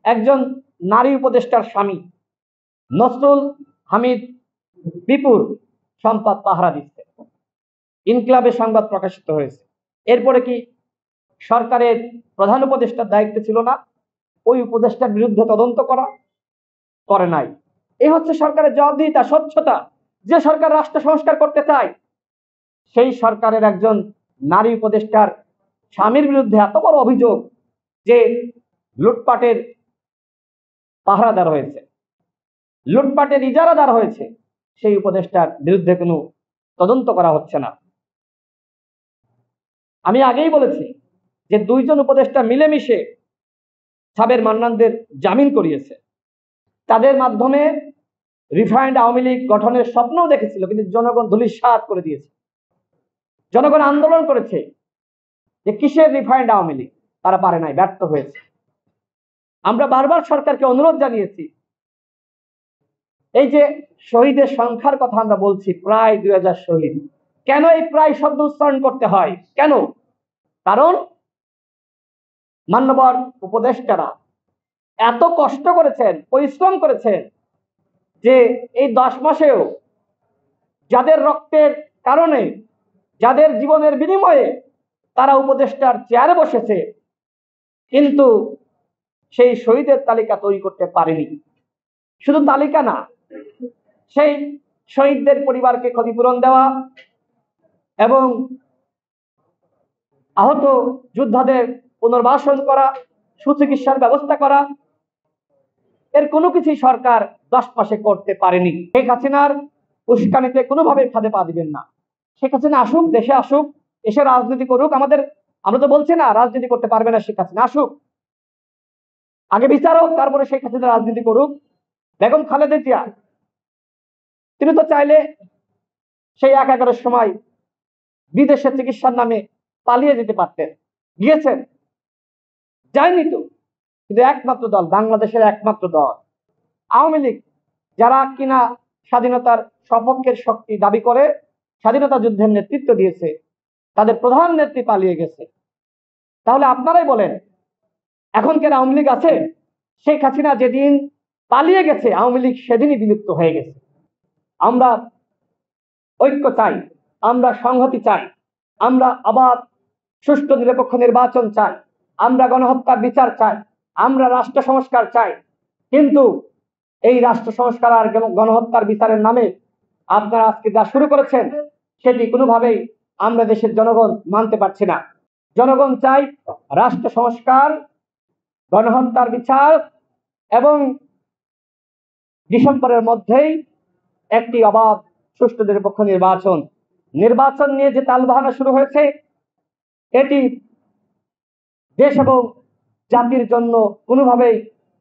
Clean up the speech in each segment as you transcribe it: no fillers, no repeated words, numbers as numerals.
একজন নারী উপদেষ্টার স্বামী নসরুল হামিদ বিপুর সম্পদ পাহারা দিচ্ছে। ইনকিলাবে সংবাদ প্রকাশিত হয়েছে। এরপরে কি সরকারের প্রধান উপদেষ্টার দায়িত্ব ছিল না ওই উপদেষ্টার বিরুদ্ধে তদন্ত করা? করে নাই। এই হচ্ছে সরকারের জবাবদিহিতা, স্বচ্ছতা। যে সরকার রাষ্ট্র সংস্কার করতে চায় সেই সরকারের একজন নারী উপদেষ্টার স্বামীর বিরুদ্ধে এত বড় অভিযোগ যে লুটপাটের পাহারাদার হয়েছে, লুটপাটের ইজারাদার হয়েছে, সেই উপদেষ্টার বিরুদ্ধে কোনো তদন্ত করা হচ্ছে না। আমি আগেই বলেছি যে দুইজন উপদেষ্টা মিলেমিশে সাবের মান্নানদের জামিন করিয়েছে। তাদের মাধ্যমে রিফাইন্ড আওয়ামী লীগ গঠনের স্বপ্নও দেখেছিল, কিন্তু জনগণ ধূলিসাৎ করে দিয়েছে। জনগণ আন্দোলন করেছে যে কিসের রিফাইন্ড আওয়ামী লীগ, তারা পারে নাই, ব্যর্থ হয়েছে। আমরা বারবার সরকারকে অনুরোধ জানিয়েছি, এই যে শহীদের সংখ্যার কথা আমরা বলছি, প্রায় 2000 শহীদ, কেন এই প্রায় শব্দ উচ্চারণ করতে হয়? কেন? কারণ মান্যবর উপদেষ্টারা এত কষ্ট করেছেন, পরিশ্রম করেছেন যে এই 10 মাসেও যাদের রক্তের কারণে, যাদের জীবনের বিনিময়ে তারা উপদেষ্টার চেয়ারে বসেছে, কিন্তু সেই শহীদের তালিকা তৈরি করতে পারেনি। শুধু তালিকা না, সেই শহীদদের পরিবারকে ক্ষতিপূরণ দেওয়া এবং আহত যোদ্ধাদের পুনর্বাসন করা, সুচিকিৎসার ব্যবস্থা করা, এর কোনো কিছুই সরকার 10 মাসে করতে পারেনি। শেখ হাসিনার উস্কানিতে কোনোভাবে ফাঁদে পা দিবেন না। শেখ হাসিনা আসুক, দেশে আসুক, এসে রাজনীতি করুক। আমরা তো বলছি না রাজনীতি করতে পারবে না শেখ হাসিনা, আসুক, আগে বিচার হোক, তারপরে শেখ হাসিনা রাজনীতি করুক। বেগম খালেদা জিয়া তিনি তো চাইলে সেই 11-এর সময় বিদেশে চিকিৎসার নামে পালিয়ে যেতে পারতেন, গিয়েছেন? যায়নি তো। কিন্তু একমাত্র দল, বাংলাদেশের একমাত্র দল আওয়ামী লীগ, যারা কিনা স্বাধীনতার সপক্ষের শক্তি দাবি করে স্বাধীনতা যুদ্ধের নেতৃত্ব দিয়েছে, তাদের প্রধান নেত্রী পালিয়ে গেছে। তাহলে আপনারাই বলেন, এখন কেন আওয়ামী লীগ আছে? শেখ হাসিনা যেদিন পালিয়ে গেছে আওয়ামী লীগ সেদিনই বিলুপ্ত হয়ে গেছে। আমরা ঐক্য চাই, আমরা সংহতি চাই, আমরা আবার সুষ্ঠু নিরপেক্ষ নির্বাচন চাই, আমরা গণহত্যার বিচার চাই, আমরা রাষ্ট্র সংস্কার চাই। কিন্তু এই রাষ্ট্র সংস্কার আর গণহত্যার বিচারের নামে আপনারা আজকে যা শুরু করেছেন সেটি কোনোভাবেই আমরা দেশের জনগণ মানতে পারছি না। জনগণ চাই রাষ্ট্র সংস্কার, গণহত্যার বিচার এবং ডিসেম্বরের মধ্যেই একটি অবাধ সুষ্ঠু নিরপেক্ষ নির্বাচন নিয়ে যে তালবাহানা শুরু হয়েছে এটি দেশ এবং জাতির জন্য কোনোভাবেই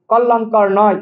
কল্যাণকর নয়।